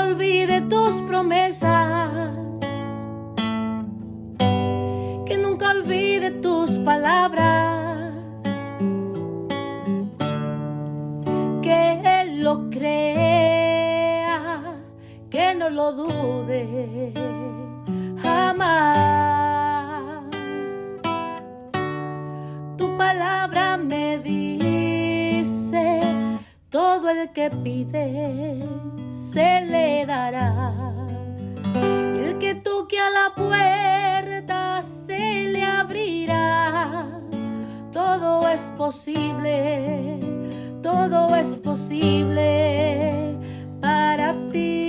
olvide tus promesas, que nunca olvide tus palabras, que Él lo crea, que no lo dude jamás. Tu palabra me dice: todo el que pide se le dará, y el que toque a la puerta se le abrirá. Todo es posible, todo es posible para ti,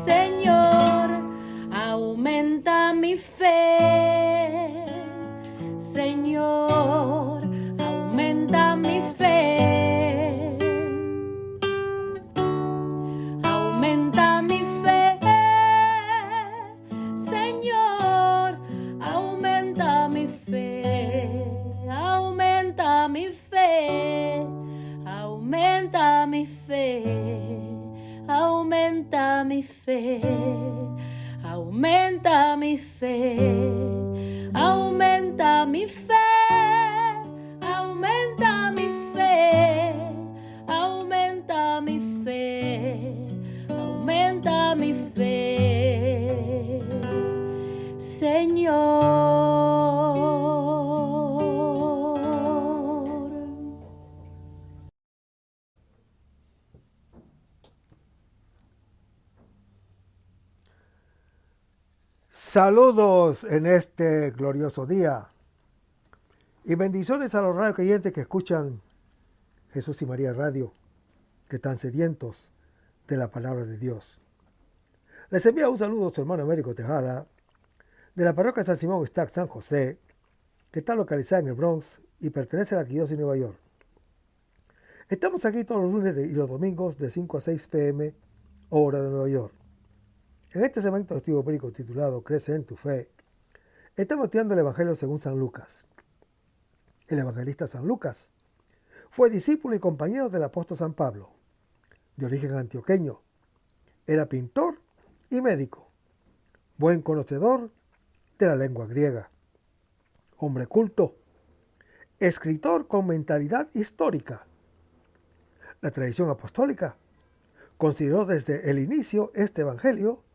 Señor. Aumenta mi fe, Señor, aumenta mi fe. Aumenta mi fe, Señor, aumenta mi fe. Aumenta mi fe, aumenta mi fe. Aumenta mi fe, aumenta mi fe. Aumenta mi fe, aumenta mi fe, aumenta mi fe, aumenta mi fe, Señor. Saludos en este glorioso día y bendiciones a los radio creyentes que escuchan Jesús y María Radio, que están sedientos de la palabra de Dios. Les envía un saludo a su hermano Américo Tejada, de la parroquia San Simón Stack San José, que está localizada en el Bronx y pertenece a la Arquidiócesis de Nueva York. Estamos aquí todos los lunes y los domingos de 5 a 6 p.m. hora de Nueva York. En este segmento de estudio bíblico titulado Crece en tu fe, estamos estudiando el Evangelio según San Lucas. El evangelista San Lucas fue discípulo y compañero del apóstol San Pablo, de origen antioqueño. Era pintor y médico, buen conocedor de la lengua griega, hombre culto, escritor con mentalidad histórica. La tradición apostólica consideró desde el inicio este evangelio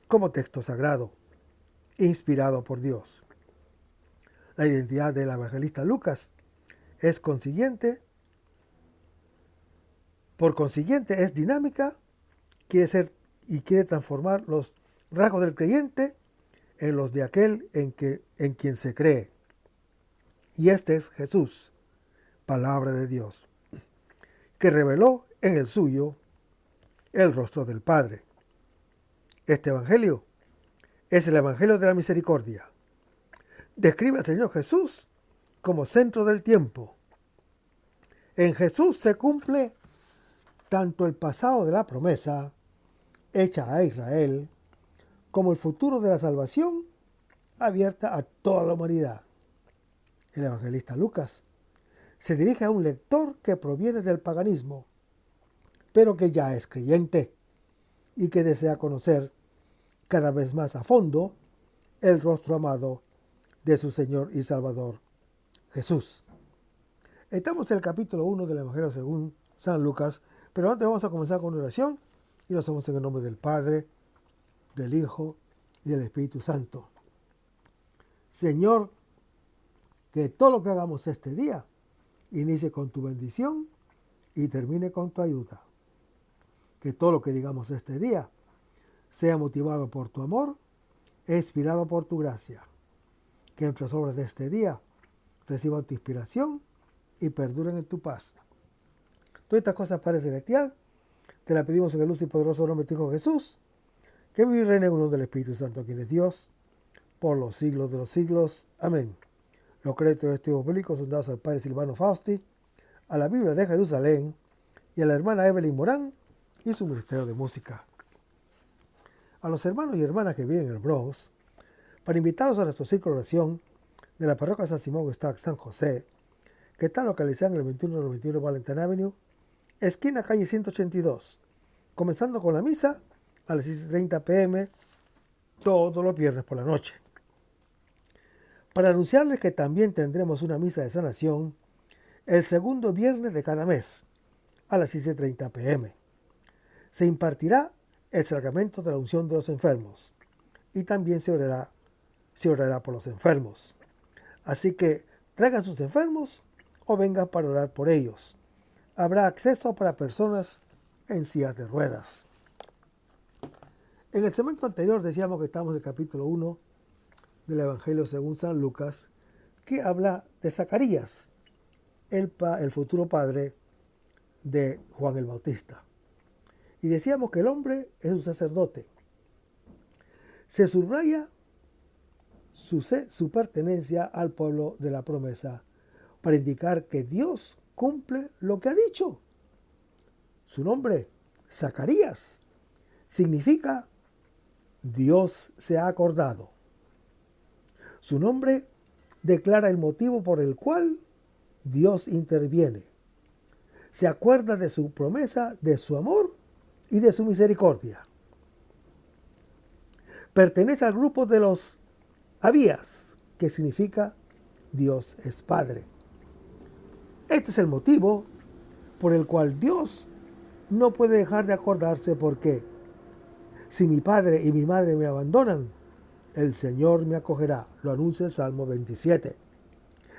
como texto sagrado, inspirado por Dios. La identidad del evangelista Lucas es por consiguiente es dinámica, quiere transformar los rasgos del creyente en los de aquel en quien se cree. Y este es Jesús, palabra de Dios, que reveló en el suyo el rostro del Padre. Este evangelio es el evangelio de la misericordia. Describe al Señor Jesús como centro del tiempo. En Jesús se cumple tanto el pasado de la promesa hecha a Israel como el futuro de la salvación abierta a toda la humanidad. El evangelista Lucas se dirige a un lector que proviene del paganismo, pero que ya es creyente y que desea conocer cada vez más a fondo el rostro amado de su Señor y Salvador, Jesús. Estamos en el capítulo 1 del Evangelio según San Lucas, pero antes vamos a comenzar con una oración y lo hacemos en el nombre del Padre, del Hijo y del Espíritu Santo. Señor, que todo lo que hagamos este día inicie con tu bendición y termine con tu ayuda. Que todo lo que digamos este día sea motivado por tu amor e inspirado por tu gracia. Que nuestras obras de este día reciban tu inspiración y perduren en tu paz. Todas estas cosas, Padre Celestial, te las pedimos en el luz y poderoso nombre de tu Hijo Jesús, que vive y reina en uno del Espíritu Santo, quien es Dios, por los siglos de los siglos. Amén. Los créditos de estudios bíblicos son dados al Padre Silvano Fausti, a la Biblia de Jerusalén y a la hermana Evelyn Morán y su ministerio de música. A los hermanos y hermanas que viven en el Bronx, para invitarlos a nuestro ciclo de oración de la parroquia San Simón Stack San José, que está localizada en el 2191 Valentine Avenue, esquina calle 182, comenzando con la misa a las 7:30 p.m. todos los viernes por la noche. Para anunciarles que también tendremos una misa de sanación el segundo viernes de cada mes a las 7:30 p.m. Se impartirá el sacramento de la unción de los enfermos y también se orará por los enfermos. Así que traigan sus enfermos o vengan para orar por ellos. Habrá acceso para personas en sillas de ruedas. En el segmento anterior decíamos que estamos en el capítulo 1 del Evangelio según San Lucas, que habla de Zacarías, el futuro padre de Juan el Bautista. Y decíamos que el hombre es un sacerdote. Se subraya su pertenencia al pueblo de la promesa para indicar que Dios cumple lo que ha dicho. Su nombre, Zacarías, significa Dios se ha acordado. Su nombre declara el motivo por el cual Dios interviene. Se acuerda de su promesa, de su amor y de su misericordia. Pertenece al grupo de los Abías, que significa Dios es Padre. Este es el motivo por el cual Dios no puede dejar de acordarse, porque si mi padre y mi madre me abandonan, el Señor me acogerá, lo anuncia el Salmo 27.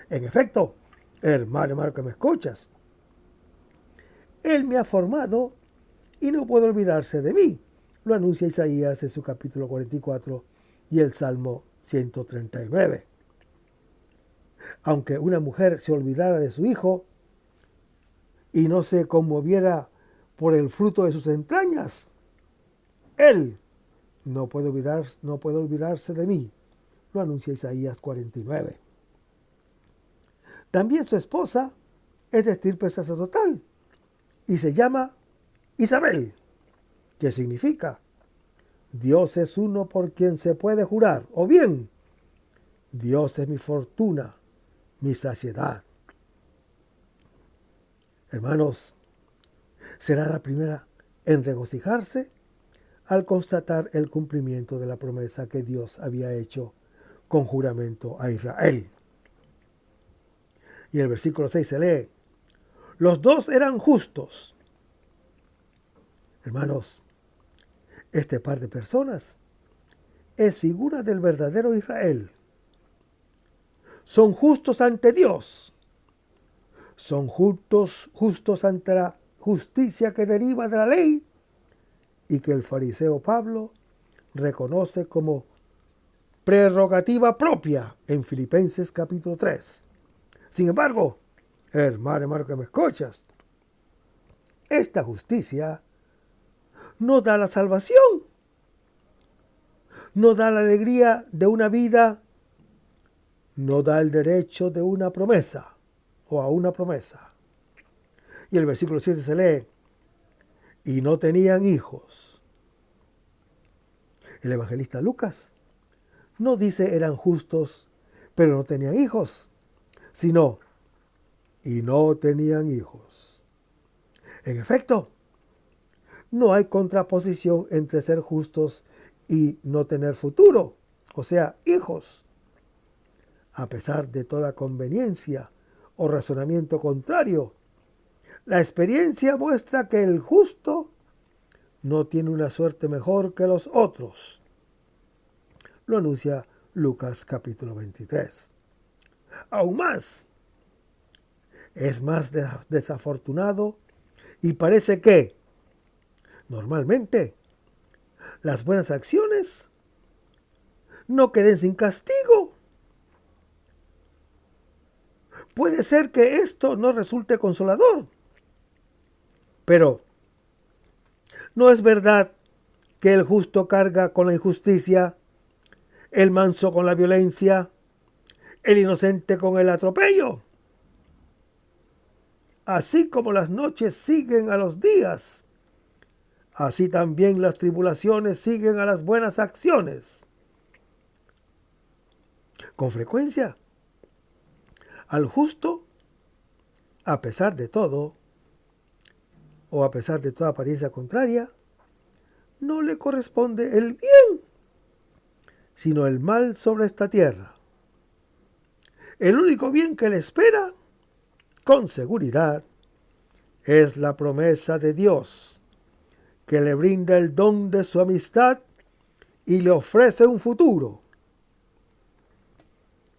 En efecto, hermano que me escuchas, Él me ha formado y no puede olvidarse de mí, lo anuncia Isaías en su capítulo 44 y el Salmo 139. Aunque una mujer se olvidara de su hijo y no se conmoviera por el fruto de sus entrañas, Él no puede olvidarse de mí, lo anuncia Isaías 49. También su esposa es de estirpe sacerdotal y se llama Isabel, que significa Dios es uno por quien se puede jurar, o bien Dios es mi fortuna, mi saciedad. Hermanos, será la primera en regocijarse al constatar el cumplimiento de la promesa que Dios había hecho con juramento a Israel. Y el versículo 6 se lee: los dos eran justos. Hermanos, este par de personas es figura del verdadero Israel. Son justos ante Dios. Son justos ante la justicia que deriva de la ley y que el fariseo Pablo reconoce como prerrogativa propia en Filipenses capítulo 3. Sin embargo, hermano que me escuchas, esta justicia no da la salvación, no da la alegría de una vida, no da el derecho de una promesa o a una promesa. Y el versículo 7 se lee: y no tenían hijos. El evangelista Lucas no dice eran justos, pero no tenían hijos, sino y no tenían hijos. En efecto, no hay contraposición entre ser justos y no tener futuro, o sea, hijos. A pesar de toda conveniencia o razonamiento contrario, la experiencia muestra que el justo no tiene una suerte mejor que los otros. Lo anuncia Lucas capítulo 23. Aún más, es más desafortunado y parece que, normalmente, las buenas acciones no queden sin castigo. Puede ser que esto no resulte consolador, pero ¿no es verdad que el justo carga con la injusticia, el manso con la violencia, el inocente con el atropello? Así como las noches siguen a los días, así también las tribulaciones siguen a las buenas acciones. Con frecuencia, al justo, a pesar de todo, o a pesar de toda apariencia contraria, no le corresponde el bien, sino el mal sobre esta tierra. El único bien que le espera, con seguridad, es la promesa de Dios, que le brinda el don de su amistad y le ofrece un futuro.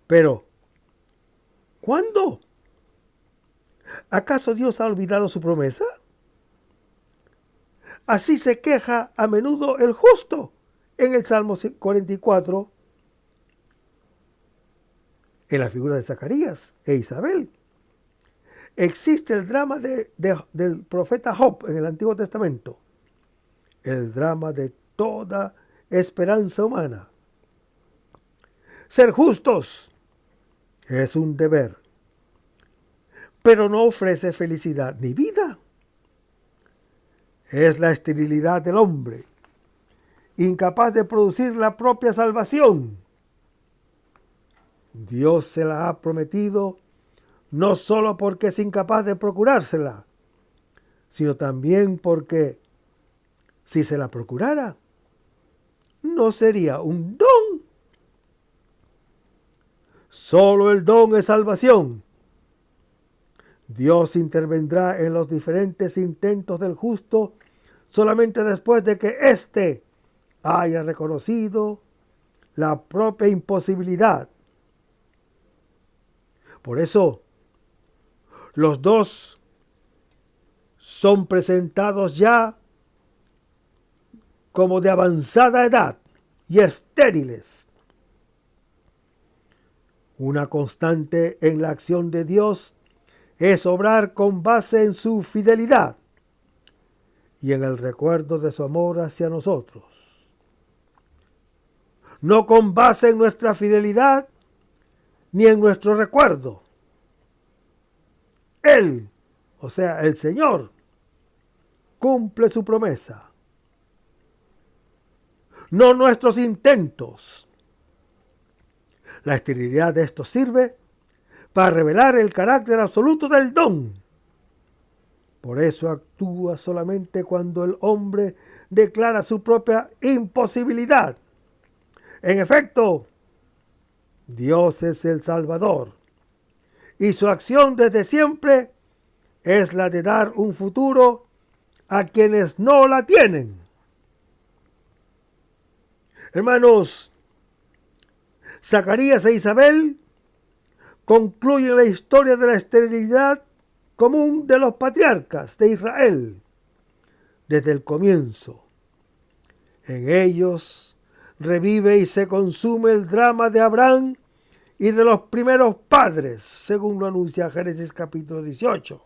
Pero, ¿cuándo? ¿Acaso Dios ha olvidado su promesa? Así se queja a menudo el justo en el Salmo 44, en la figura de Zacarías e Isabel. Existe el drama del profeta Job en el Antiguo Testamento, el drama de toda esperanza humana. Ser justos es un deber, pero no ofrece felicidad ni vida. Es la esterilidad del hombre, incapaz de producir la propia salvación. Dios se la ha prometido no solo porque es incapaz de procurársela, sino también porque si se la procurara, no sería un don. Solo el don es salvación. Dios intervendrá en los diferentes intentos del justo solamente después de que éste haya reconocido la propia imposibilidad. Por eso, los dos son presentados ya como de avanzada edad y estériles. Una constante en la acción de Dios es obrar con base en su fidelidad y en el recuerdo de su amor hacia nosotros. No con base en nuestra fidelidad ni en nuestro recuerdo. Él, o sea, el Señor, cumple su promesa. No nuestros intentos. La esterilidad de esto sirve para revelar el carácter absoluto del don. Por eso actúa solamente cuando el hombre declara su propia imposibilidad. En efecto, Dios es el Salvador y su acción desde siempre es la de dar un futuro a quienes no la tienen. Hermanos, Zacarías e Isabel concluyen la historia de la esterilidad común de los patriarcas de Israel desde el comienzo. En ellos revive y se consume el drama de Abraham y de los primeros padres, según lo anuncia Génesis capítulo 18.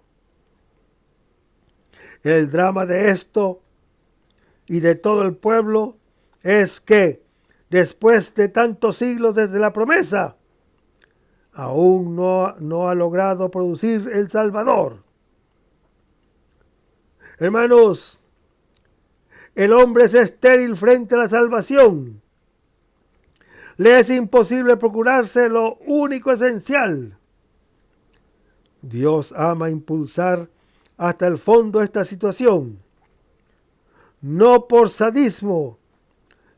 El drama de esto y de todo el pueblo es que, después de tantos siglos desde la promesa, aún no ha logrado producir el Salvador. Hermanos, el hombre es estéril frente a la salvación. Le es imposible procurarse lo único esencial. Dios ama impulsar hasta el fondo esta situación, no por sadismo,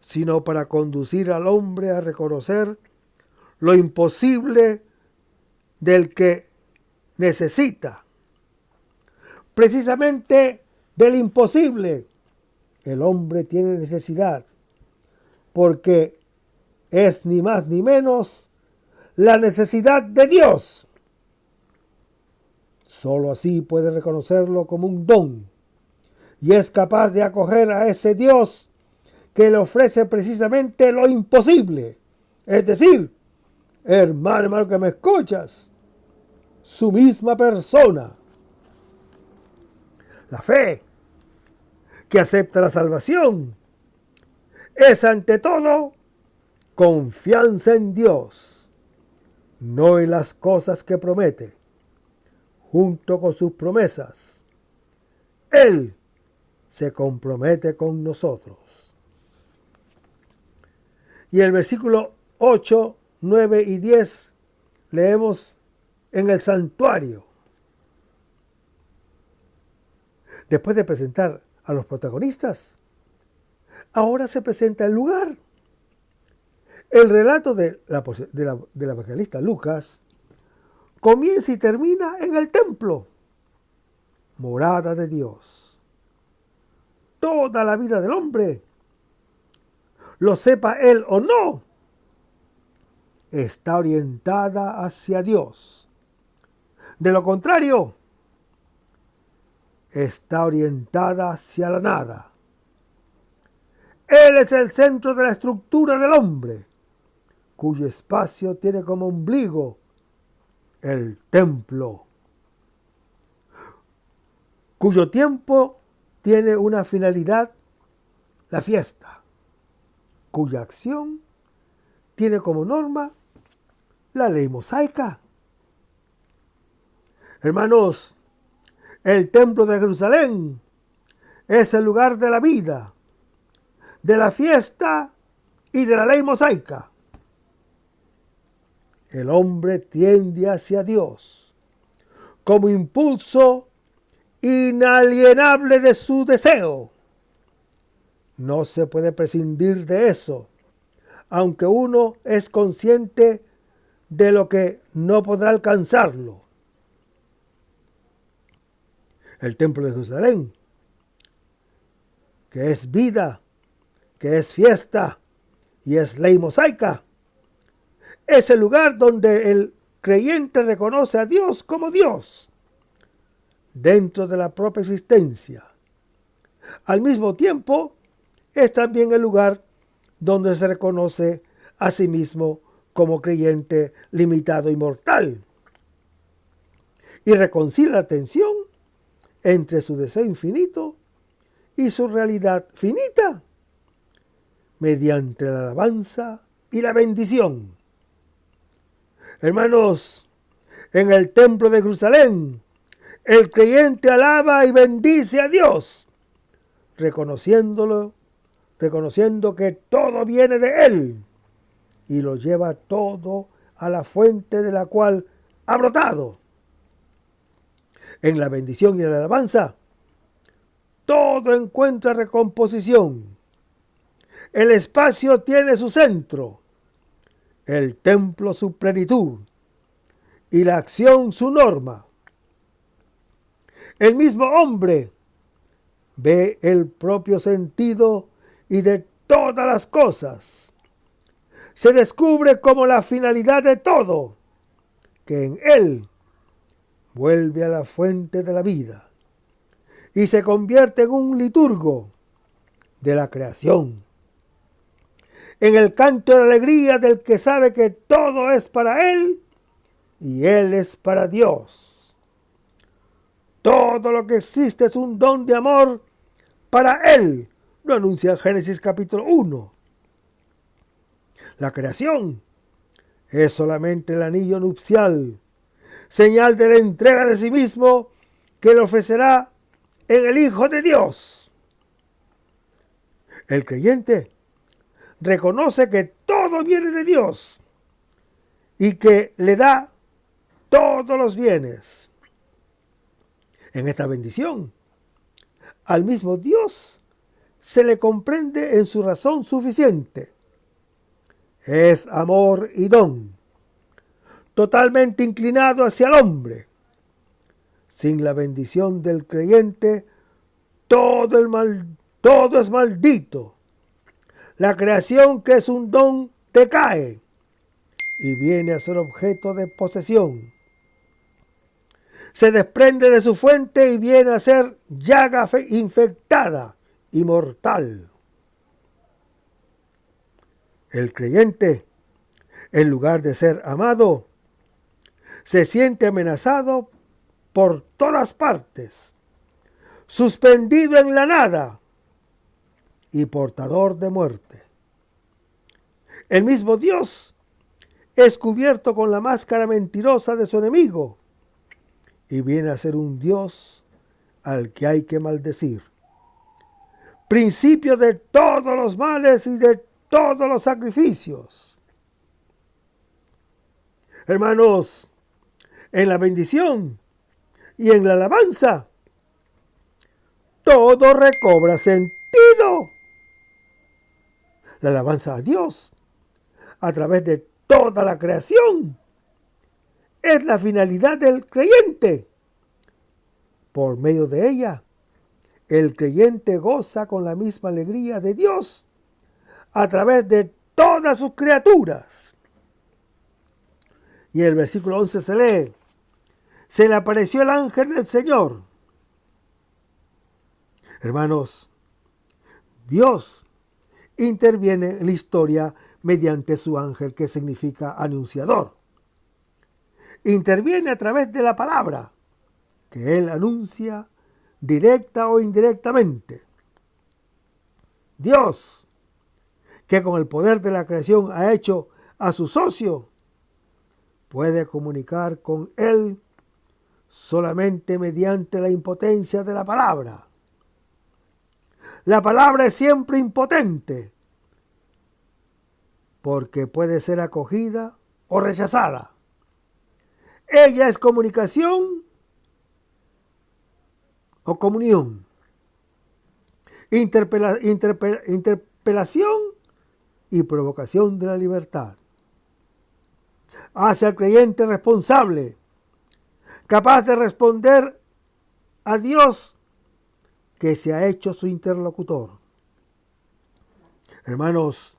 sino para conducir al hombre a reconocer lo imposible del que necesita. Precisamente del imposible el hombre tiene necesidad, porque es ni más ni menos la necesidad de Dios. Solo así puede reconocerlo como un don y es capaz de acoger a ese Dios que le ofrece precisamente lo imposible. Es decir, hermano que me escuchas, su misma persona. La fe que acepta la salvación es ante todo confianza en Dios, no en las cosas que promete. Junto con sus promesas, Él se compromete con nosotros. Y el versículo 8, 9 y 10 leemos en el santuario. Después de presentar a los protagonistas, ahora se presenta el lugar. El relato del evangelista Lucas comienza y termina en el templo, morada de Dios. Toda la vida del hombre, lo sepa él o no, está orientada hacia Dios. De lo contrario, está orientada hacia la nada. Él es el centro de la estructura del hombre, cuyo espacio tiene como ombligo el templo, cuyo tiempo tiene una finalidad, la fiesta, cuya acción tiene como norma la ley mosaica. Hermanos, el templo de Jerusalén es el lugar de la vida, de la fiesta y de la ley mosaica. El hombre tiende hacia Dios como impulso inalienable de su deseo. No se puede prescindir de eso, aunque uno es consciente de lo que no podrá alcanzarlo. El templo de Jerusalén, que es vida, que es fiesta y es ley mosaica, es el lugar donde el creyente reconoce a Dios como Dios, dentro de la propia existencia. Al mismo tiempo, es también el lugar donde se reconoce a sí mismo como creyente limitado y mortal, y reconcilia la tensión entre su deseo infinito y su realidad finita, mediante la alabanza y la bendición. Hermanos, en el templo de Jerusalén, el creyente alaba y bendice a Dios, reconociendo que todo viene de Él y lo lleva todo a la fuente de la cual ha brotado. En la bendición y la alabanza, todo encuentra recomposición. El espacio tiene su centro, el templo su plenitud y la acción su norma. El mismo hombre ve el propio sentido y de todas las cosas. Se descubre como la finalidad de todo, que en él vuelve a la fuente de la vida y se convierte en un liturgo de la creación, en el canto de la alegría del que sabe que todo es para él y él es para Dios. Todo lo que existe es un don de amor para él, lo anuncia Génesis capítulo 1. La creación es solamente el anillo nupcial, señal de la entrega de sí mismo que le ofrecerá en el Hijo de Dios. El creyente reconoce que todo viene de Dios y que le da todos los bienes. En esta bendición, al mismo Dios se le comprende en su razón suficiente. Es amor y don, totalmente inclinado hacia el hombre. Sin la bendición del creyente, todo es maldito. La creación, que es un don, decae y viene a ser objeto de posesión. Se desprende de su fuente y viene a ser llaga infectada y mortal. El creyente, en lugar de ser amado, se siente amenazado por todas partes, suspendido en la nada y portador de muerte. El mismo Dios es cubierto con la máscara mentirosa de su enemigo y viene a ser un Dios al que hay que maldecir. Principio de todos los males y de todos los sacrificios. Hermanos, en la bendición y en la alabanza, todo recobra sentido. La alabanza a Dios a través de toda la creación es la finalidad del creyente. Por medio de ella, el creyente goza con la misma alegría de Dios a través de todas sus criaturas. Y en el versículo 11 se lee: se le apareció el ángel del Señor. Hermanos, Dios interviene en la historia mediante su ángel, que significa anunciador. Interviene a través de la palabra que Él anuncia directa o indirectamente. Dios, que con el poder de la creación ha hecho a su socio, puede comunicar con Él solamente mediante la impotencia de la palabra. La palabra es siempre impotente, porque puede ser acogida o rechazada. Ella es comunicación o comunión, interpelación y provocación de la libertad. Hace al creyente responsable, capaz de responder a Dios, que se ha hecho su interlocutor. Hermanos,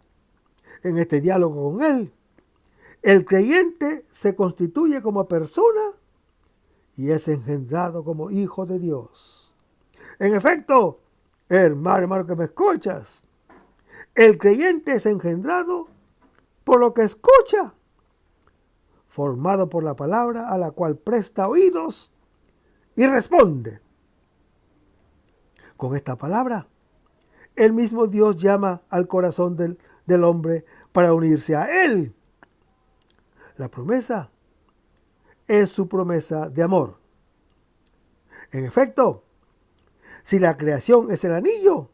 en este diálogo con Él, el creyente se constituye como persona y es engendrado como hijo de Dios. En efecto, hermano que me escuchas, el creyente es engendrado por lo que escucha, formado por la palabra a la cual presta oídos y responde. Con esta palabra, el mismo Dios llama al corazón del hombre para unirse a Él. La promesa es su promesa de amor. En efecto, si la creación es el anillo,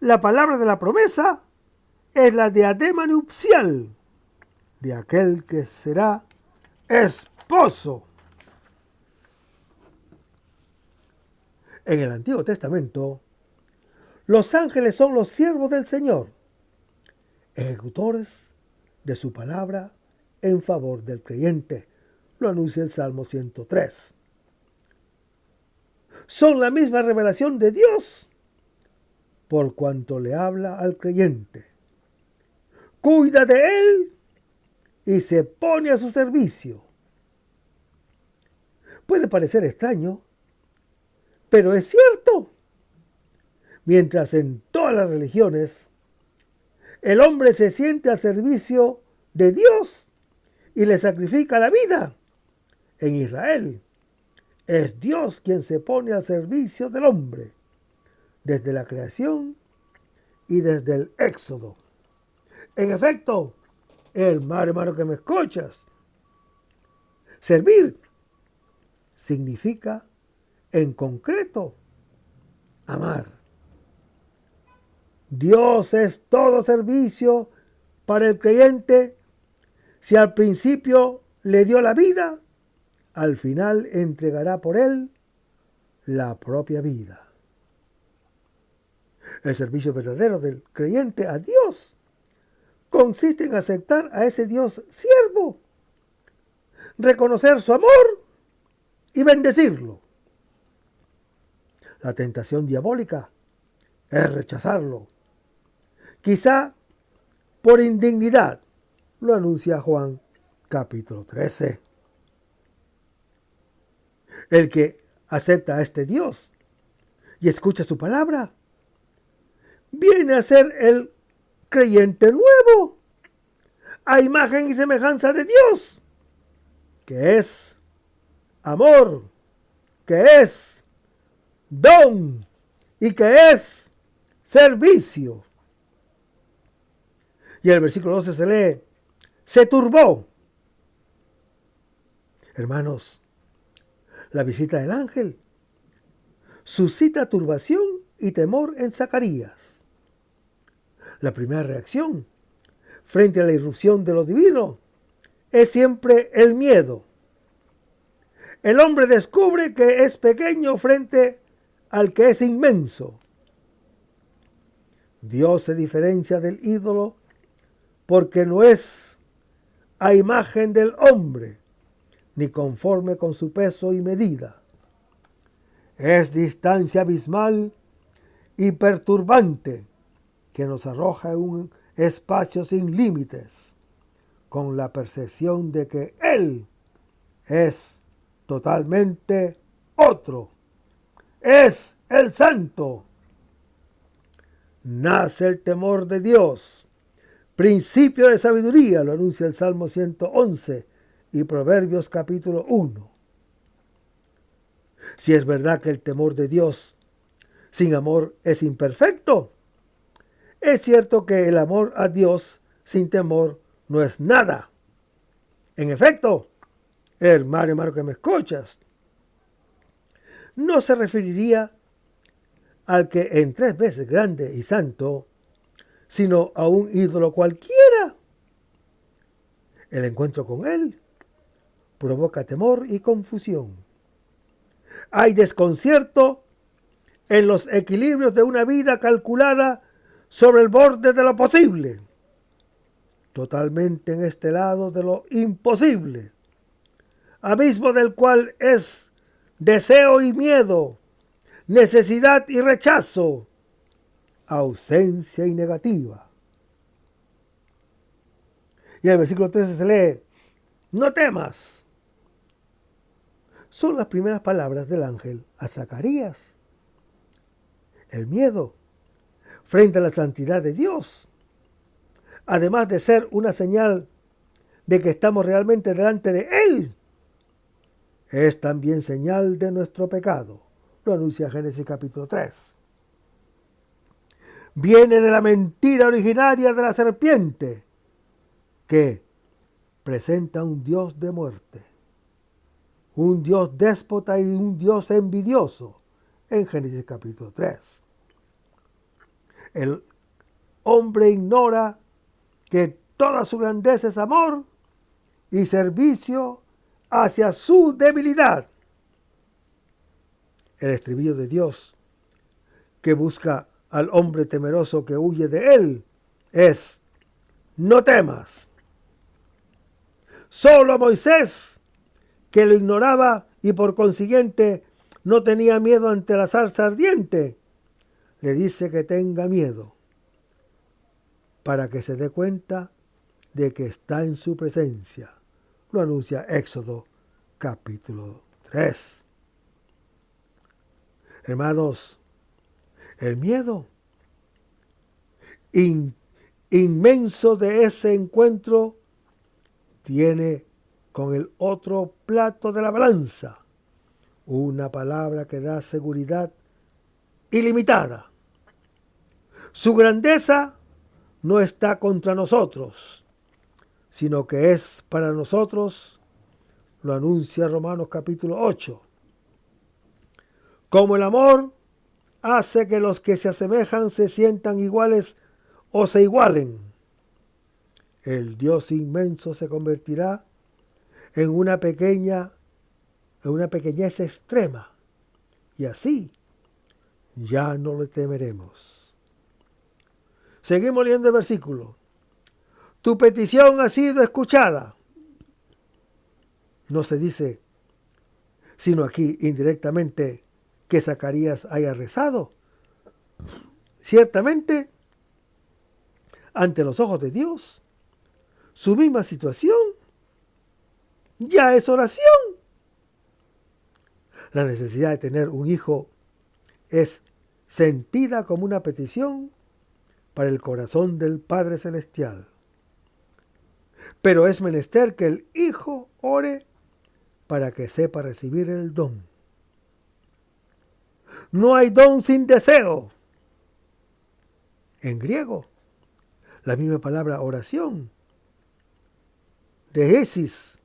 la palabra de la promesa es la diadema nupcial de aquel que será esposo. En el Antiguo Testamento, los ángeles son los siervos del Señor, ejecutores de su palabra en favor del creyente. Lo anuncia el Salmo 103. Son la misma revelación de Dios por cuanto le habla al creyente. Cuida de él y se pone a su servicio. Puede parecer extraño, pero es cierto. Mientras en todas las religiones el hombre se siente al servicio de Dios y le sacrifica la vida, en Israel es Dios quien se pone al servicio del hombre desde la creación y desde el Éxodo. En efecto, hermano que me escuchas, servir significa en concreto amar. Dios es todo servicio para el creyente. Si al principio le dio la vida, al final entregará por él la propia vida. El servicio verdadero del creyente a Dios consiste en aceptar a ese Dios siervo, reconocer su amor y bendecirlo. La tentación diabólica es rechazarlo, quizá por indignidad. Lo anuncia Juan capítulo 13. El que acepta a este Dios y escucha su palabra, viene a ser el creyente nuevo, a imagen y semejanza de Dios, que es amor, que es don y que es servicio. Y el versículo 12 se lee: se turbó. Hermanos, la visita del ángel suscita turbación y temor en Zacarías. La primera reacción frente a la irrupción de lo divino es siempre el miedo. El hombre descubre que es pequeño frente al que es inmenso. Dios se diferencia del ídolo porque no es a imagen del hombre, ni conforme con su peso y medida. Es distancia abismal y perturbante que nos arroja en un espacio sin límites, con la percepción de que Él es totalmente otro. Es el santo. Nace el temor de Dios. Principio de sabiduría, lo anuncia el Salmo 111 y Proverbios capítulo 1. Si es verdad que el temor de Dios sin amor es imperfecto, es cierto que el amor a Dios sin temor no es nada. En efecto, hermano que me escuchas, no se referiría al que en 3 veces grande y santo, sino a un ídolo cualquiera. El encuentro con él provoca temor y confusión. Hay desconcierto en los equilibrios de una vida calculada sobre el borde de lo posible, totalmente en este lado de lo imposible, abismo del cual es deseo y miedo, necesidad y rechazo, ausencia y negativa. Y en el versículo 13 se lee: no temas. Son las primeras palabras del ángel a Zacarías. El miedo frente a la santidad de Dios, además de ser una señal de que estamos realmente delante de Él, es también señal de nuestro pecado. Lo anuncia Génesis capítulo 3. Viene de la mentira originaria de la serpiente, que presenta un Dios de muerte, un Dios déspota y un Dios envidioso, en Génesis capítulo 3. El hombre ignora que toda su grandeza es amor y servicio hacia su debilidad. El estribillo de Dios, que busca al hombre temeroso que huye de él, es: no temas. Solo a Moisés, que lo ignoraba y por consiguiente no tenía miedo ante la zarza ardiente, le dice que tenga miedo, para que se dé cuenta de que está en su presencia. Lo anuncia Éxodo capítulo 3. Hermanos, el miedo inmenso de ese encuentro tiene con el otro plato de la balanza una palabra que da seguridad ilimitada. Su grandeza no está contra nosotros, sino que es para nosotros, lo anuncia Romanos capítulo 8. Como el amor hace que los que se asemejan se sientan iguales o se igualen, el Dios inmenso se convertirá en una pequeñez extrema, y así ya no le temeremos. Seguimos leyendo el versículo. Tu petición ha sido escuchada. No se dice, sino aquí indirectamente, que Zacarías haya rezado. Ciertamente, ante los ojos de Dios, su misma situación ya es oración. La necesidad de tener un hijo es sentida como una petición para el corazón del Padre Celestial. Pero es menester que el hijo ore para que sepa recibir el don. No hay don sin deseo. En griego, la misma palabra oración, deesis,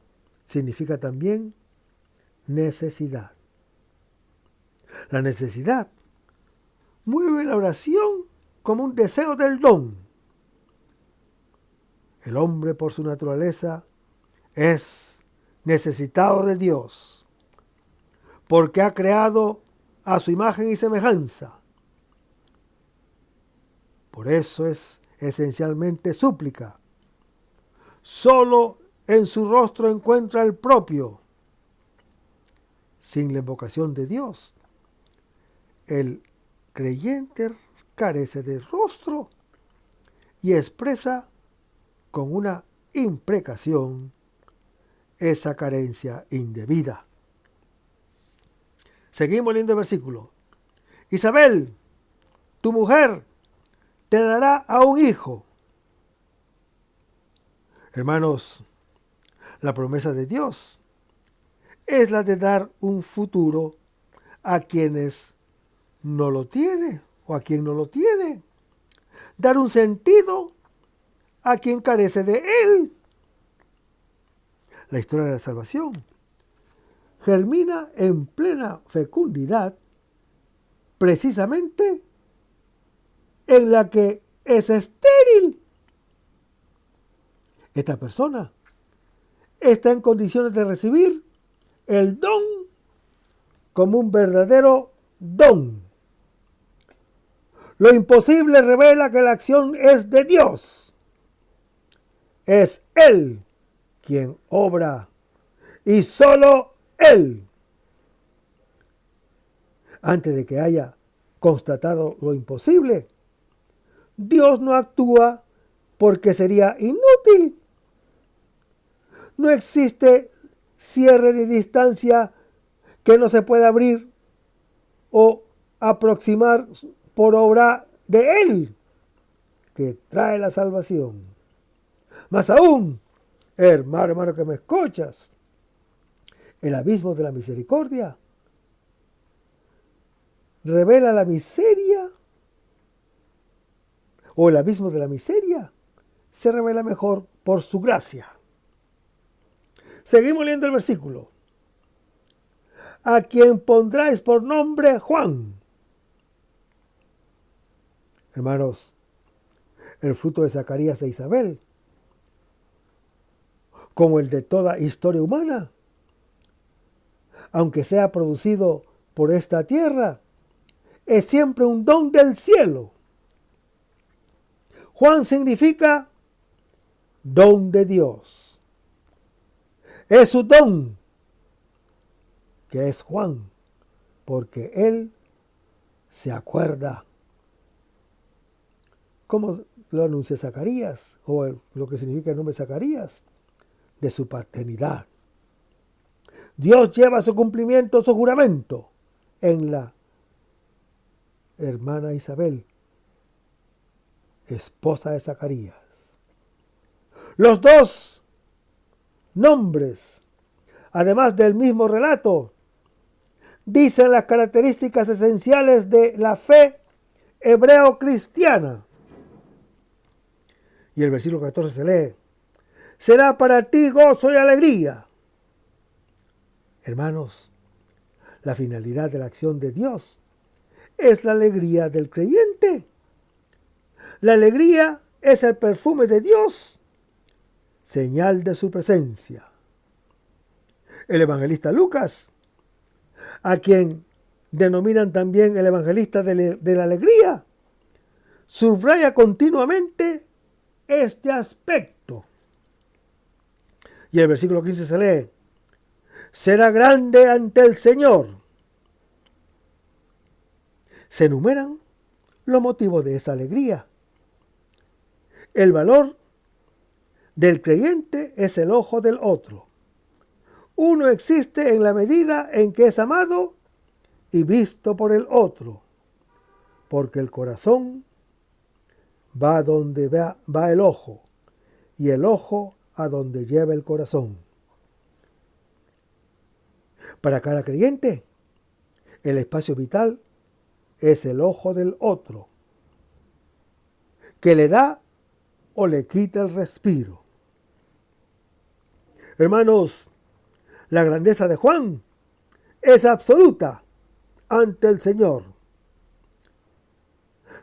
significa también necesidad. La necesidad mueve la oración como un deseo del don. El hombre, por su naturaleza, es necesitado de Dios, porque ha creado a su imagen y semejanza. Por eso es esencialmente súplica. Solo en su rostro encuentra el propio. Sin la invocación de Dios, el creyente carece de rostro y expresa con una imprecación esa carencia indebida. Seguimos leyendo el versículo. Isabel, tu mujer, te dará a un hijo. Hermanos, la promesa de Dios es la de dar un futuro a quienes no lo tiene o a quien no lo tiene. Dar un sentido a quien carece de él. La historia de la salvación germina en plena fecundidad precisamente en la que es estéril. Esta persona está en condiciones de recibir el don como un verdadero don. Lo imposible revela que la acción es de Dios. Es Él quien obra y solo Él. Antes de que haya constatado lo imposible, Dios no actúa porque sería inútil. No existe cierre ni distancia que no se pueda abrir o aproximar por obra de Él, que trae la salvación. Más aún, hermano que me escuchas, el abismo de la misericordia revela la miseria, o el abismo de la miseria se revela mejor por su gracia. Seguimos leyendo el versículo. A quien pondráis por nombre Juan. Hermanos, el fruto de Zacarías e Isabel, como el de toda historia humana, aunque sea producido por esta tierra, es siempre un don del cielo. Juan significa don de Dios. Es su don, que es Juan, porque él se acuerda. ¿Cómo lo anuncia Zacarías? O lo que significa el nombre Zacarías, de su paternidad. Dios lleva a su cumplimiento su juramento en la hermana Isabel, esposa de Zacarías. Los dos nombres, además del mismo relato, dicen las características esenciales de la fe hebreo-cristiana. Y el versículo 14 se lee: será para ti gozo y alegría. Hermanos, la finalidad de la acción de Dios es la alegría del creyente. La alegría es el perfume de Dios, señal de su presencia. El evangelista Lucas, a quien denominan también el evangelista de la alegría, subraya continuamente este aspecto. Y el versículo 15 se lee: será grande ante el Señor. Se enumeran los motivos de esa alegría. El valor del creyente es el ojo del otro. Uno existe en la medida en que es amado y visto por el otro, porque el corazón va donde va el ojo, y el ojo a donde lleva el corazón. Para cada creyente, el espacio vital es el ojo del otro, que le da o le quita el respiro. Hermanos, la grandeza de Juan es absoluta ante el Señor.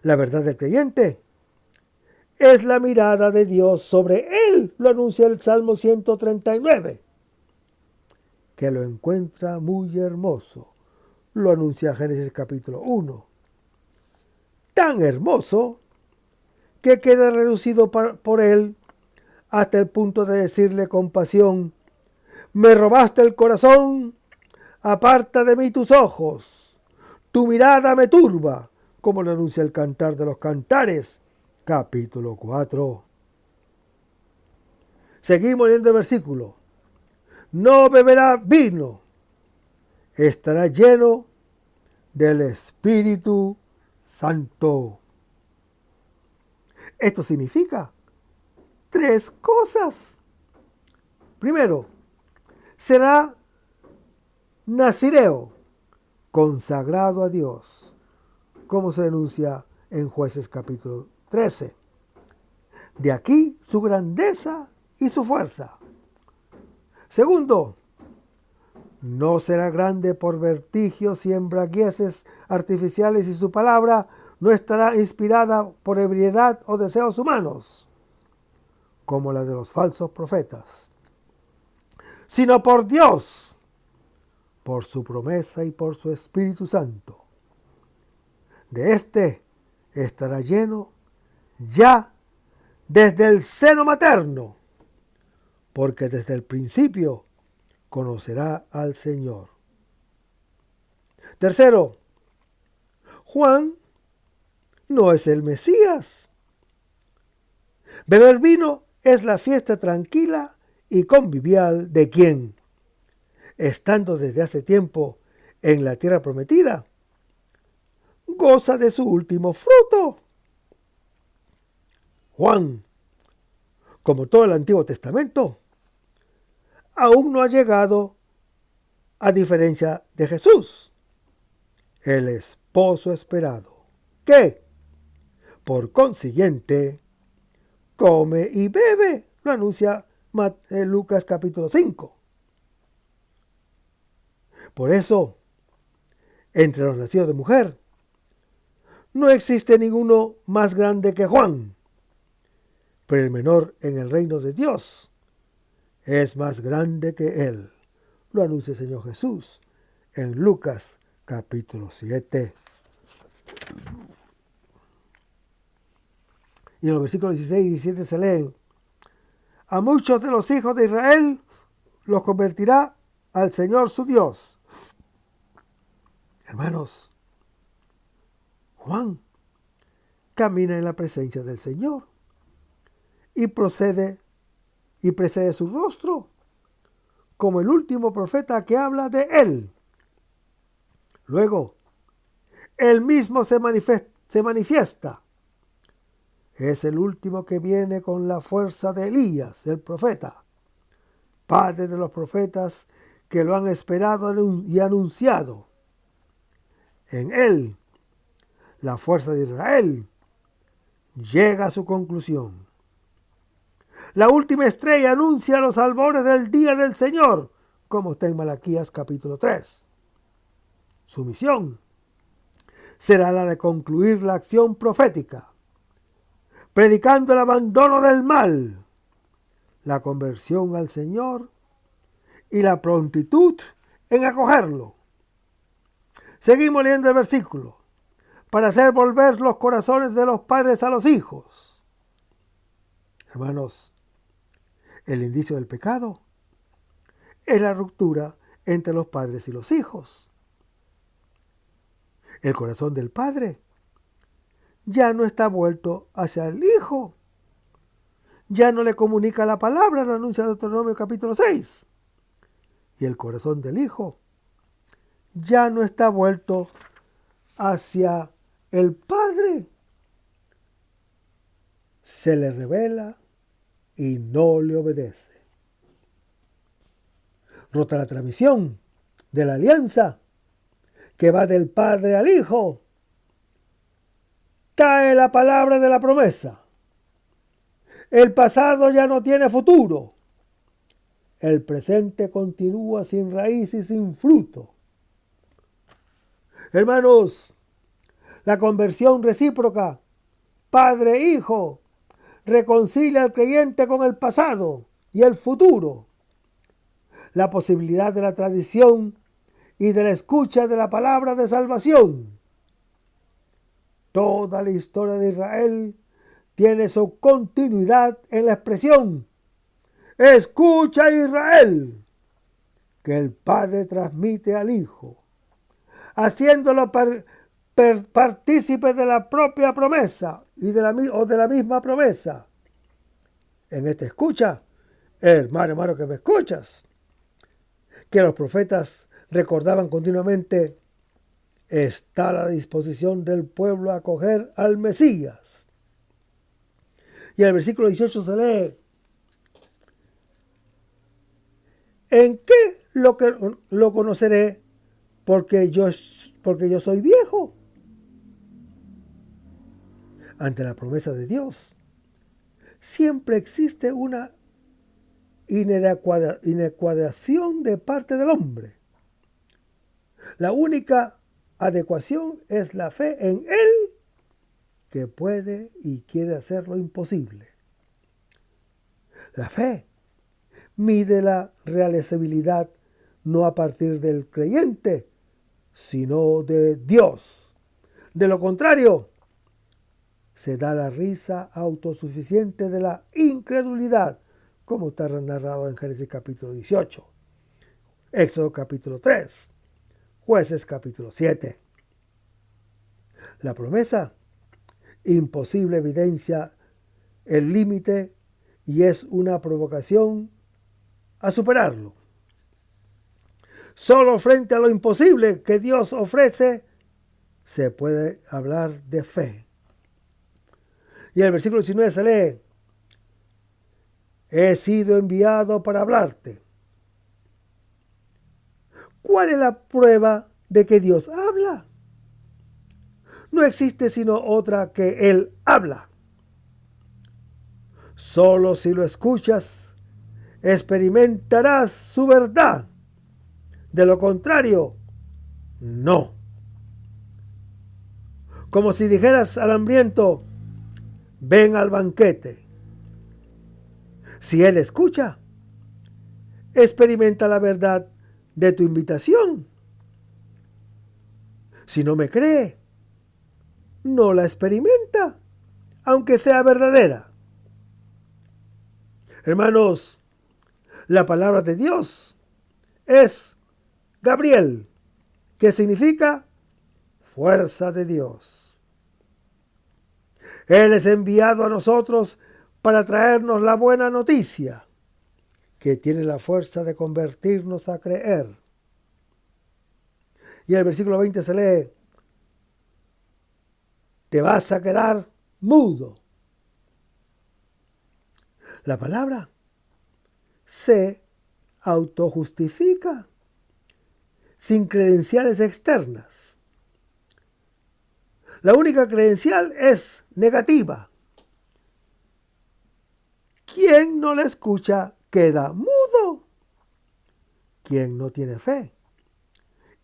La verdad del creyente es la mirada de Dios sobre él, lo anuncia el Salmo 139, que lo encuentra muy hermoso. Lo anuncia Génesis capítulo 1. Tan hermoso que queda reducido por él hasta el punto de decirle con pasión: me robaste el corazón, aparta de mí tus ojos, tu mirada me turba, como lo anuncia el Cantar de los Cantares, capítulo 4. Seguimos leyendo el versículo. No beberá vino, estará lleno del Espíritu Santo. Esto significa 3 cosas. Primero, será nazireo, consagrado a Dios, como se denuncia en Jueces capítulo 13. De aquí su grandeza y su fuerza. Segundo, no será grande por vertigios y embriagueces artificiales, y su palabra no estará inspirada por ebriedad o deseos humanos, como la de los falsos profetas, sino por Dios, por su promesa y por su Espíritu Santo. De este estará lleno ya desde el seno materno, porque desde el principio conocerá al Señor. Tercero, Juan no es el Mesías. Beber vino es la fiesta tranquila y convivial de quien, estando desde hace tiempo en la tierra prometida, goza de su último fruto. Juan, como todo el Antiguo Testamento, aún no ha llegado, a diferencia de Jesús, el esposo esperado, que, por consiguiente, come y bebe, lo anuncia Lucas capítulo 5. Por eso, entre los nacidos de mujer, no existe ninguno más grande que Juan, pero el menor en el reino de Dios es más grande que él. Lo anuncia el Señor Jesús en Lucas capítulo 7. Y en los versículos 16 y 17 se leen: a muchos de los hijos de Israel los convertirá al Señor su Dios. Hermanos, Juan camina en la presencia del Señor y precede su rostro como el último profeta que habla de él. Luego, él mismo se manifiesta. Es el último que viene con la fuerza de Elías, el profeta, padre de los profetas que lo han esperado y anunciado. En él, la fuerza de Israel llega a su conclusión. La última estrella anuncia los albores del día del Señor, como está en Malaquías capítulo 3. Su misión será la de concluir la acción profética, predicando el abandono del mal, la conversión al Señor y la prontitud en acogerlo. Seguimos leyendo el versículo. Para hacer volver los corazones de los padres a los hijos. Hermanos, el indicio del pecado es la ruptura entre los padres y los hijos. El corazón del padre ya no está vuelto hacia el hijo. Ya no le comunica la palabra, lo anuncia Deuteronomio capítulo 6. Y el corazón del hijo ya no está vuelto hacia el padre. Se le revela y no le obedece. Rota la transmisión de la alianza que va del padre al hijo. Cae la palabra de la promesa. El pasado ya no tiene futuro. El presente continúa sin raíz y sin fruto. Hermanos, la conversión recíproca, padre-hijo, reconcilia al creyente con el pasado y el futuro. La posibilidad de la tradición y de la escucha de la palabra de salvación. Toda la historia de Israel tiene su continuidad en la expresión escucha Israel, que el Padre transmite al Hijo, haciéndolo partícipe de la propia promesa y de la misma promesa. En esta escucha, hermano que me escuchas, que los profetas recordaban continuamente, está a la disposición del pueblo a acoger al Mesías. Y en el versículo 18 se lee, ¿en qué lo conoceré? Porque yo soy viejo. Ante la promesa de Dios, siempre existe una inadecuación de parte del hombre. La única adecuación es la fe en Él, que puede y quiere hacer lo imposible. La fe mide la realizabilidad no a partir del creyente, sino de Dios. De lo contrario, se da la risa autosuficiente de la incredulidad, como está narrado en Génesis capítulo 18, Éxodo capítulo 3, Jueces capítulo 7. La promesa imposible evidencia el límite y es una provocación a superarlo. Solo frente a lo imposible que Dios ofrece se puede hablar de fe. Y en el versículo 19 se lee, he sido enviado para hablarte. ¿Cuál es la prueba de que Dios habla? No existe sino otra, que Él habla. Solo si lo escuchas, experimentarás su verdad. De lo contrario, no. Como si dijeras al hambriento, ven al banquete. Si Él escucha, experimenta la verdad de tu invitación. Si no me cree, no la experimenta, aunque sea verdadera. Hermanos, la palabra de Dios es Gabriel, que significa fuerza de Dios. Él es enviado a nosotros para traernos la buena noticia, que tiene la fuerza de convertirnos a creer. Y en el versículo 20 se lee, te vas a quedar mudo. La palabra se autojustifica sin credenciales externas. La única credencial es negativa. Quien no la escucha queda mudo. Quien no tiene fe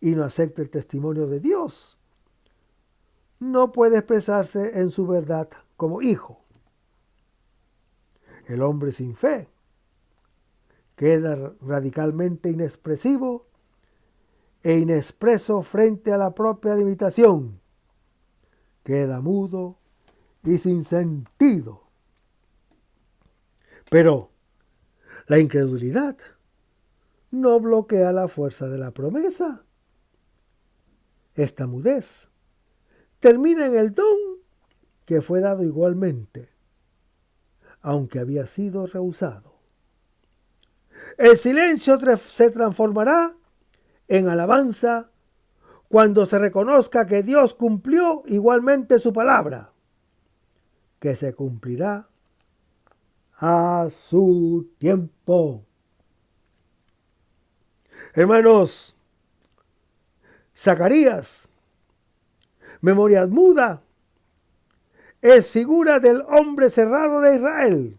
y no acepta el testimonio de Dios no puede expresarse en su verdad como hijo. El hombre sin fe queda radicalmente inexpresivo e inexpreso frente a la propia limitación. Queda mudo y sin sentido. Pero la incredulidad no bloquea la fuerza de la promesa. Esta mudez termina en el don que fue dado igualmente, aunque había sido rehusado. El silencio se transformará en alabanza cuando se reconozca que Dios cumplió igualmente su palabra, que se cumplirá a su tiempo. Hermanos, Zacarías, memoria muda, es figura del hombre cerrado de Israel,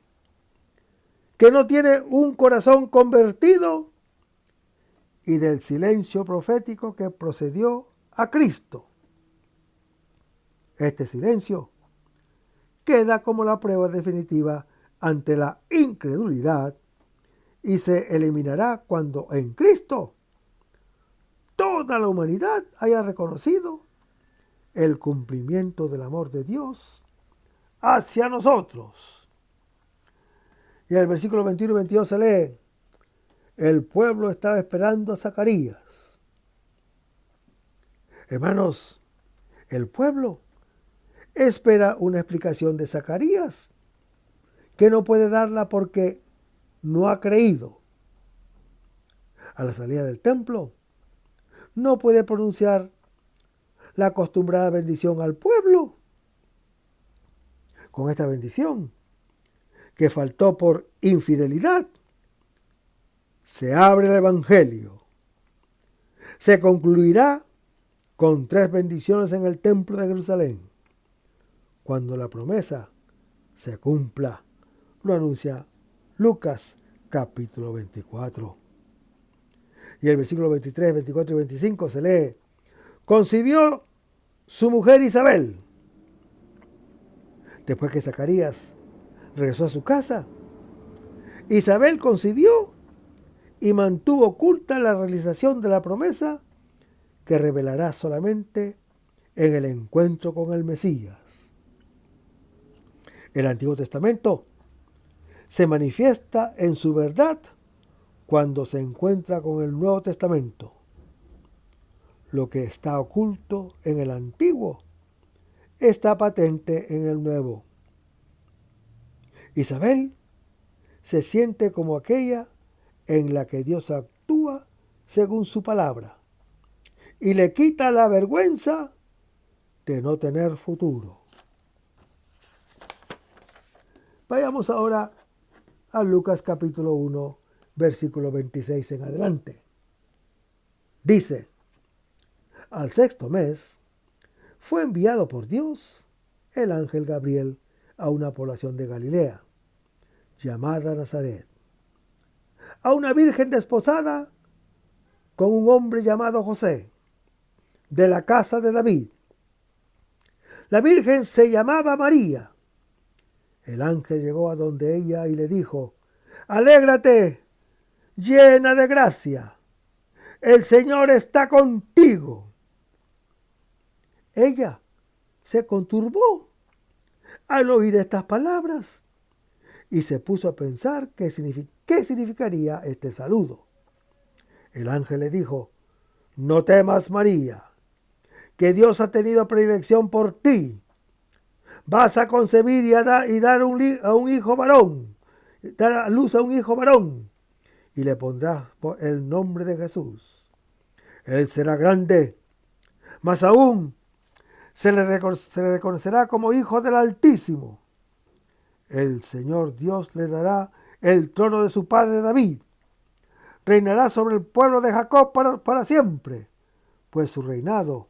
que no tiene un corazón convertido, y del silencio profético que procedió a Cristo. Este silencio queda como la prueba definitiva ante la incredulidad y se eliminará cuando en Cristo toda la humanidad haya reconocido el cumplimiento del amor de Dios hacia nosotros. Y en el versículo 21 y 22 se lee, el pueblo estaba esperando a Zacarías. Hermanos, el pueblo espera una explicación de Zacarías, que no puede darla porque no ha creído. A la salida del templo, no puede pronunciar la acostumbrada bendición al pueblo. Con esta bendición, que faltó por infidelidad, se abre el Evangelio. Se concluirá con 3 bendiciones en el templo de Jerusalén, cuando la promesa se cumpla. Lo anuncia Lucas capítulo 24. Y el versículo 23, 24 y 25 se lee, concibió su mujer Isabel. Después que Zacarías regresó a su casa, Isabel concibió y mantuvo oculta la realización de la promesa que revelará solamente en el encuentro con el Mesías. El Antiguo Testamento se manifiesta en su verdad cuando se encuentra con el Nuevo Testamento. Lo que está oculto en el Antiguo está patente en el Nuevo. Isabel se siente como aquella en la que Dios actúa según su palabra y le quita la vergüenza de no tener futuro. Vayamos ahora a Lucas capítulo 1, versículo 26 en adelante. Dice, al 6º mes fue enviado por Dios el ángel Gabriel a una población de Galilea, llamada Nazaret, a una virgen desposada con un hombre llamado José, de la casa de David. La virgen se llamaba María. El ángel llegó a donde ella y le dijo, alégrate, llena de gracia, el Señor está contigo. Ella se conturbó al oír estas palabras y se puso a pensar qué significaría este saludo. El ángel le dijo, no temas, María, que Dios ha tenido predilección por ti. Vas a concebir y dar a un hijo varón, dar a luz a un hijo varón, y le pondrás el nombre de Jesús. Él será grande, más aún se le reconocerá como hijo del Altísimo. El Señor Dios le dará el trono de su padre David. Reinará sobre el pueblo de Jacob para siempre, pues su reinado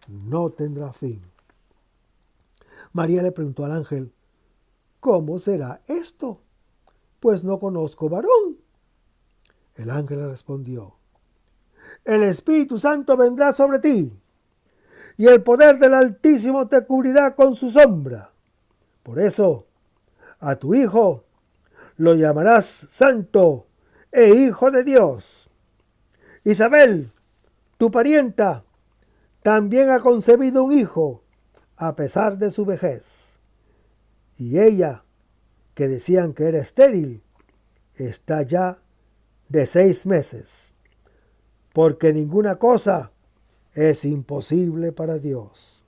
no tendrá fin. María le preguntó al ángel, ¿cómo será esto? Pues no conozco varón. El ángel le respondió, el Espíritu Santo vendrá sobre ti, y el poder del Altísimo te cubrirá con su sombra. Por eso, a tu hijo lo llamarás santo e hijo de Dios. Isabel, tu parienta, también ha concebido un hijo, a pesar de su vejez. Y ella, que decían que era estéril, está ya de 6 meses, porque ninguna cosa es imposible para Dios.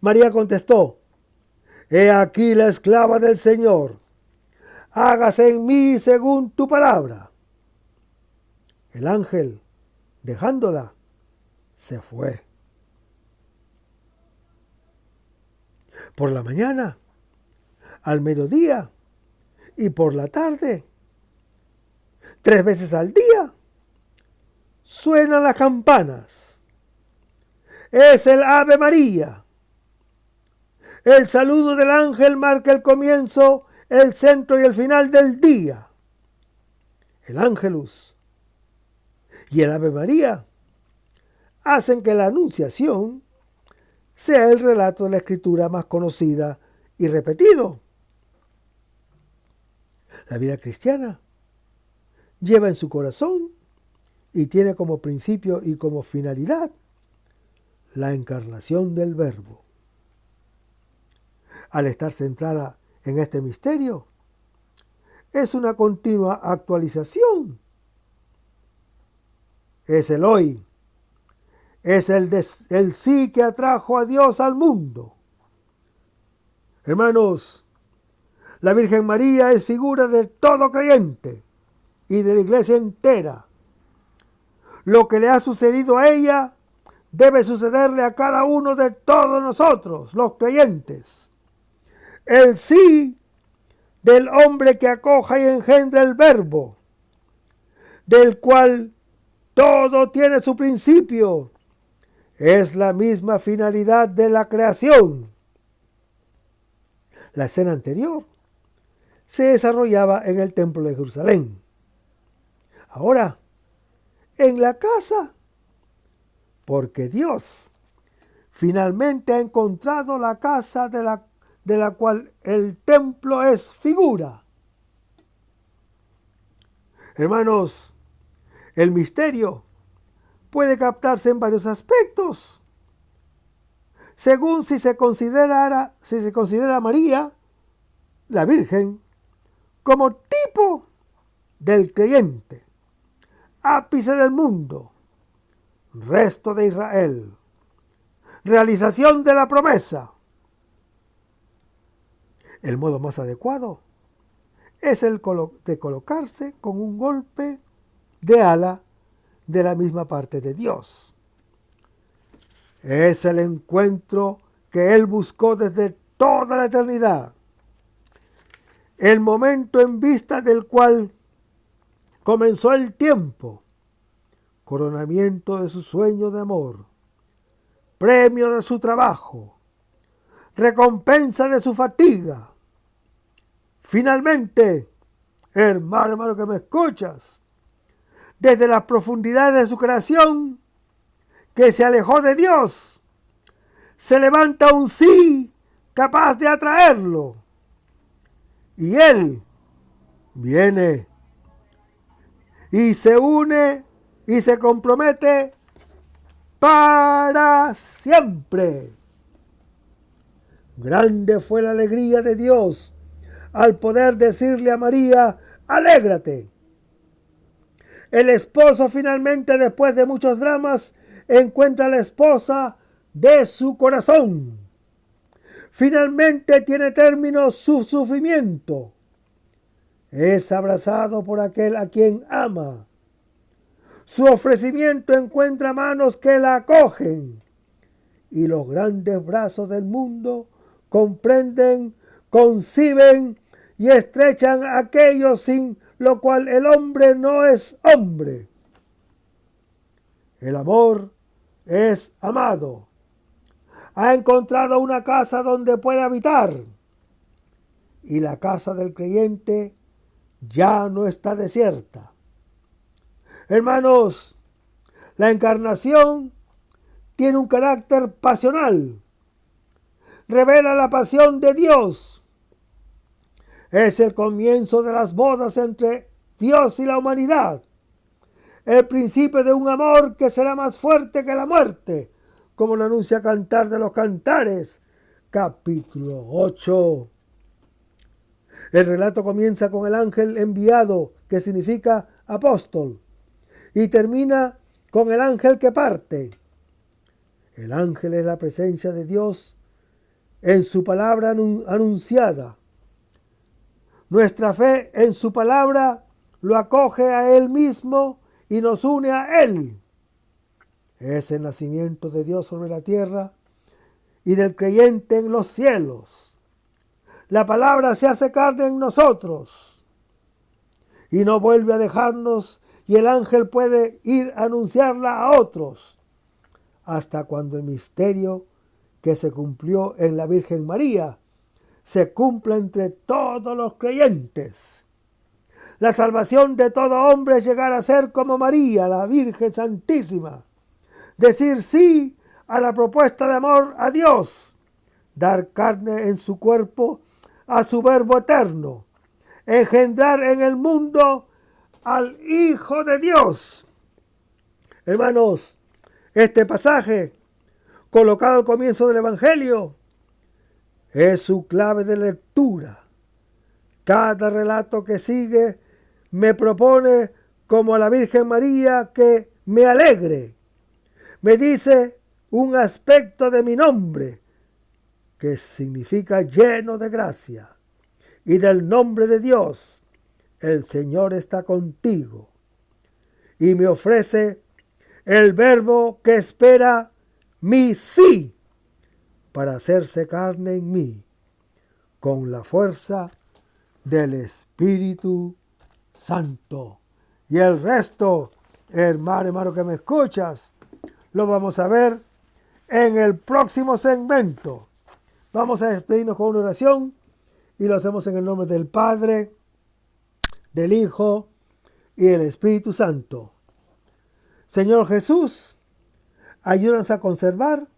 María contestó, he aquí la esclava del Señor, hágase en mí según tu palabra. El ángel, dejándola, se fue. Por la mañana, al mediodía y por la tarde, 3 veces al día, suenan las campanas. Es el Ave María. El saludo del ángel marca el comienzo, el centro y el final del día. El Ángelus y el Ave María hacen que la Anunciación sea el relato de la Escritura más conocida y repetido. La vida cristiana lleva en su corazón y tiene como principio y como finalidad la encarnación del Verbo. al estar centrada en este misterio, es una continua actualización. Es el hoy, es el sí que atrajo a Dios al mundo. Hermanos, la Virgen María es figura de todo creyente y de la iglesia entera. Lo que le ha sucedido a ella debe sucederle a cada uno de todos nosotros, los creyentes. El sí del hombre que acoja y engendra el verbo, del cual todo tiene su principio, es la misma finalidad de la creación. La escena anterior se desarrollaba en el templo de Jerusalén. Ahora, en la casa, porque Dios finalmente ha encontrado la casa de la cual el templo es figura. Hermanos, el misterio puede captarse en varios aspectos, según si se considera a María, la Virgen, como tipo del creyente, ápice del mundo, resto de Israel, realización de la promesa. El modo más adecuado es el de colocarse con un golpe de ala de la misma parte de Dios. Es el encuentro que Él buscó desde toda la eternidad, el momento en vista del cual comenzó el tiempo, coronamiento de su sueño de amor, premio de su trabajo, recompensa de su fatiga. Finalmente, hermano que me escuchas, desde las profundidades de su creación, que se alejó de Dios, se levanta un sí capaz de atraerlo. Y Él viene y se une y se compromete para siempre. Grande fue la alegría de Dios al poder decirle a María, alégrate. El esposo finalmente, después de muchos dramas, encuentra a la esposa de su corazón. Finalmente tiene término su sufrimiento. Es abrazado por aquel a quien ama. Su ofrecimiento encuentra manos que la acogen. Y los grandes brazos del mundo comprenden, conciben y estrechan a aquellos sin lo cual el hombre no es hombre. El amor es amado. Ha encontrado una casa donde puede habitar. Y la casa del creyente ya no está desierta. Hermanos, la encarnación tiene un carácter pasional. Revela la pasión de Dios. Es el comienzo de las bodas entre Dios y la humanidad. El principio de un amor que será más fuerte que la muerte, como lo anuncia Cantar de los Cantares, capítulo 8. El relato comienza con el ángel enviado, que significa apóstol, y termina con el ángel que parte. El ángel es la presencia de Dios en su palabra anunciada. Nuestra fe en su palabra lo acoge a Él mismo y nos une a Él. Es el nacimiento de Dios sobre la tierra y del creyente en los cielos. La palabra se hace carne en nosotros y no vuelve a dejarnos, y el ángel puede ir a anunciarla a otros, hasta cuando el misterio que se cumplió en la Virgen María se cumpla entre todos los creyentes. La salvación de todo hombre es llegar a ser como María, la Virgen Santísima. Decir sí a la propuesta de amor a Dios. Dar carne en su cuerpo a su Verbo eterno. Engendrar en el mundo al Hijo de Dios. Hermanos, este pasaje, colocado al comienzo del Evangelio, es su clave de lectura. Cada relato que sigue me propone, como a la Virgen María, que me alegre. Me dice un aspecto de mi nombre, que significa lleno de gracia, y del nombre de Dios, el Señor está contigo. Y me ofrece el verbo que espera mi sí para hacerse carne en mí, con la fuerza del Espíritu Santo. Y el resto, hermano que me escuchas, lo vamos a ver en el próximo segmento. Vamos a despedirnos con una oración y lo hacemos en el nombre del Padre, del Hijo y del Espíritu Santo. Señor Jesús, ayúdanos a conservar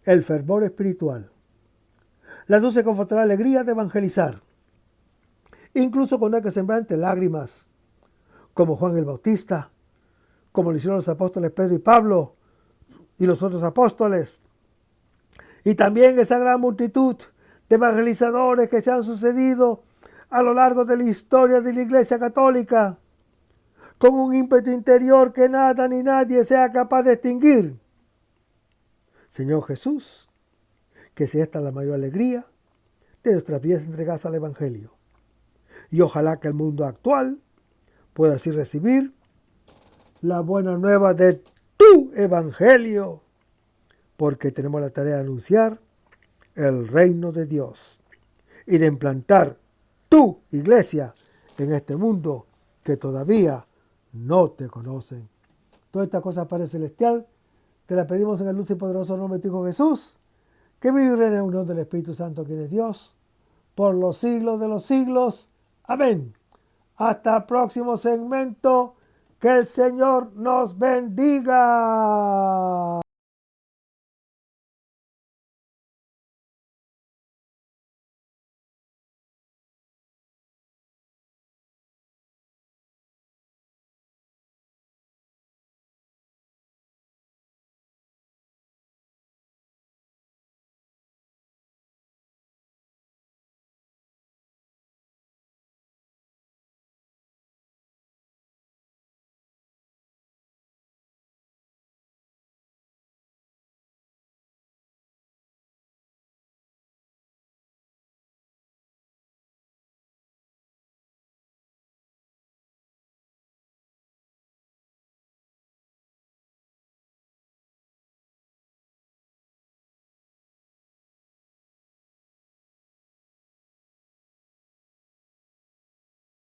el fervor espiritual, la dulce y confortable alegría de evangelizar, incluso cuando hay que sembrar entre lágrimas, como Juan el Bautista, como lo hicieron los apóstoles Pedro y Pablo y los otros apóstoles, y también esa gran multitud de evangelizadores que se han sucedido a lo largo de la historia de la Iglesia Católica, con un ímpetu interior que nada ni nadie sea capaz de extinguir. Señor Jesús, que sea esta la mayor alegría de nuestras vidas entregadas al Evangelio. Y ojalá que el mundo actual pueda así recibir la buena nueva de tu Evangelio, porque tenemos la tarea de anunciar el reino de Dios y de implantar tu iglesia en este mundo que todavía no te conocen. Todas estas cosas, Padre Celestial, te las pedimos en el dulce y poderoso nombre de tu Hijo Jesús, que vive y reina en la unión del Espíritu Santo, quien es Dios, por los siglos de los siglos. Amén. Hasta el próximo segmento. Que el Señor nos bendiga.